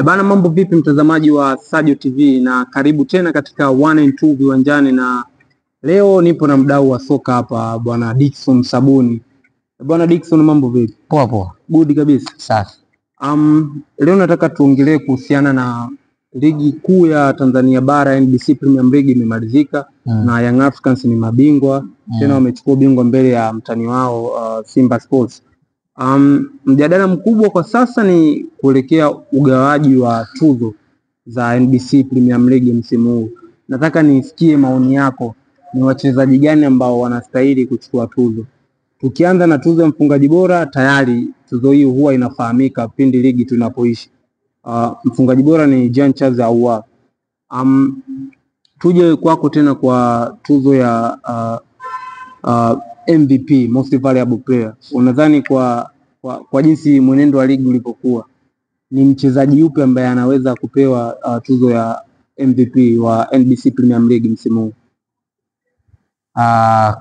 Bana, mambo vipi mtazamaji wa Sajo TV, na karibu tena katika 1 and 2 viwanjani, na leo nipo na mdau wa soka hapa bwana Dickson Sabuni. Bwana Dickson, mambo vipi? Poa poa. Good kabisa. Safi. Leo nataka tuongelee kuhusiana na ligi kuu ya Tanzania bara, NBC Premier League imemalizika na Young Africans ni mabingwa tena, wamechukua ubingwa mbele ya mtani wao Simba Sports. Mjadala mkubwa kwa sasa ni kuelekea ugawaji wa tuzo za NBC Premier League msimu huu. Nataka nisikie maoni yako, ni wachezaji gani ambao wanastahili kuchukua tuzo? Tukianza na tuzo ya mfungaji bora, tayari tuzo hii huwa inafahamika pindi ligi tunapoishi. Mfungaji bora ni Jean Charles Ahoua. Tuje kwako tena kwa tuzo ya MVP, Most Valuable Player. Unadhani kwa jinsi mwenendo wa ligi ulipokuwa, ni mchezaji yupi ambaye anaweza kupewa tuzo ya MVP wa NBC Premier League msimu huu?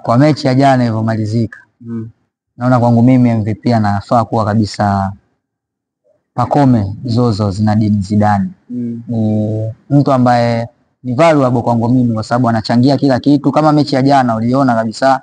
Kwa mechi ya jana ilivyomalizika, naona kwangu mimi MVP anafaa kuwa kabisa Pacome Zozo Zinedine Zidane. Ni mtu ambaye ni valuable kwangu mimi kwa sababu anachangia kila kitu. Kama mechi ya jana uliona kabisa,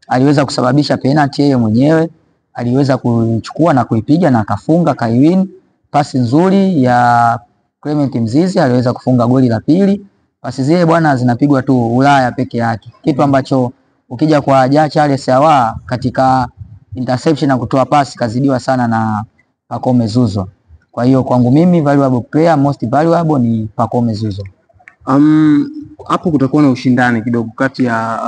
aliweza kusababisha penalty yeye mwenyewe, aliweza kuchukua na kuipiga na akafunga, kaiwin. Pasi nzuri ya Clement Mzizi, aliweza kufunga goli la pili. Pasi zile bwana zinapigwa tu Ulaya peke yake, kitu ambacho ukija kwa Jean Charles Ahoua katika interception na kutoa pasi kazidiwa sana na Pacome Zozo. Kwa hiyo kwangu mimi valuable player, most valuable ni Pacome Zozo. Hapo kutakuwa na ushindani kidogo kati ya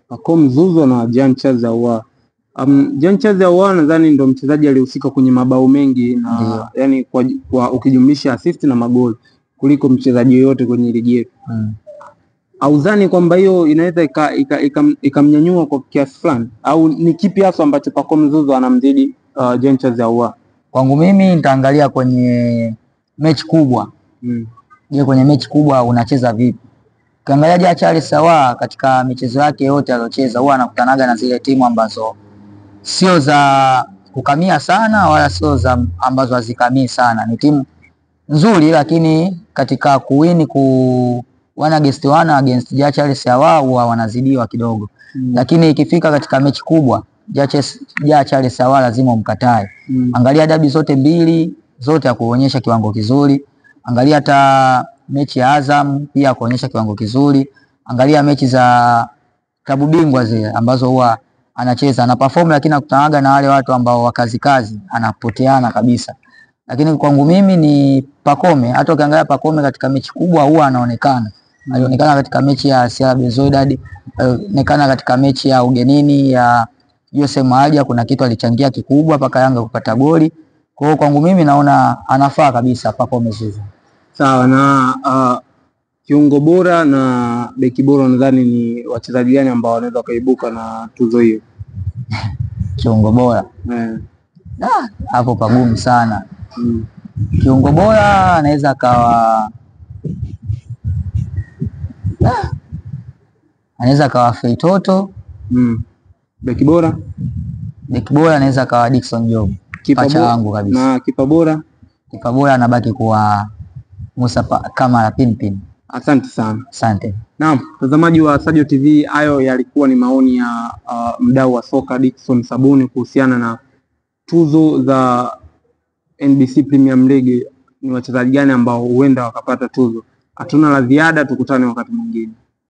Pacome Zozo na Jean Charles Ahoua. Jean Charles Ahoua nadhani ndo mchezaji aliyehusika kwenye mabao mengi na yani kwa ukijumlisha assist na magoli kuliko mchezaji yoyote kwenye ligi yetu. Auzani kwamba hiyo inaweza ikamnyanyua kwa kiasi fulani, au ni kipi hasa ambacho Pacome Zozo anamzidi Jean Charles Ahoua? Kwangu mimi nitaangalia kwenye mechi kubwa. Je, kwenye mechi kubwa unacheza vipi? Ukiangalia Jean Charles Ahoua katika michezo yake yote aliyocheza, huwa anakutanaga na zile timu ambazo sio za kukamia sana wala sio za ambazo hazikamii sana. Ni timu nzuri, lakini katika kuwini one against Jean Charles Ahoua huwa wanazidiwa kidogo. Lakini ikifika katika mechi kubwa, Jean Charles Ahoua lazima umkatae. Angalia dabi zote mbili, zote kuonyesha kiwango kizuri. Angalia hata mechi ya Azam pia kuonyesha kiwango kizuri. Angalia mechi za klabu bingwa zile ambazo huwa anacheza, ana perform, lakini akutanaga na wale watu ambao wakazi anapoteana kabisa. Lakini kwangu mimi ni Pacome. Hata ukiangalia Pacome katika mechi kubwa huwa anaonekana. Alionekana katika mechi ya CR Belouizdad, alionekana katika mechi ya ugenini ya Jose Mourinho, kuna kitu alichangia kikubwa mpaka Yanga kupata goli. Kwa hiyo kwangu mimi naona anafaa kabisa Pacome Zozo. Sawa. Na kiungo bora na beki bora, nadhani ni wachezaji gani ambao wanaweza kaibuka na tuzo hiyo? Kiungo bora hapo pagumu sana. Kiungo bora anaweza kawa Feitoto. Beki bora anaweza kawa Dickson Job, pacha wangu kabisa. Na kipa bora anabaki kuwa Musa Kamara Pinpin. Asante sana. Asante. Naam, mtazamaji wa Sajo TV, hayo yalikuwa ni maoni ya mdau wa soka Dickson Sabuni kuhusiana na tuzo za NBC Premier League, ni wachezaji gani ambao huenda wakapata tuzo. Hatuna la ziada, tukutane wakati mwingine.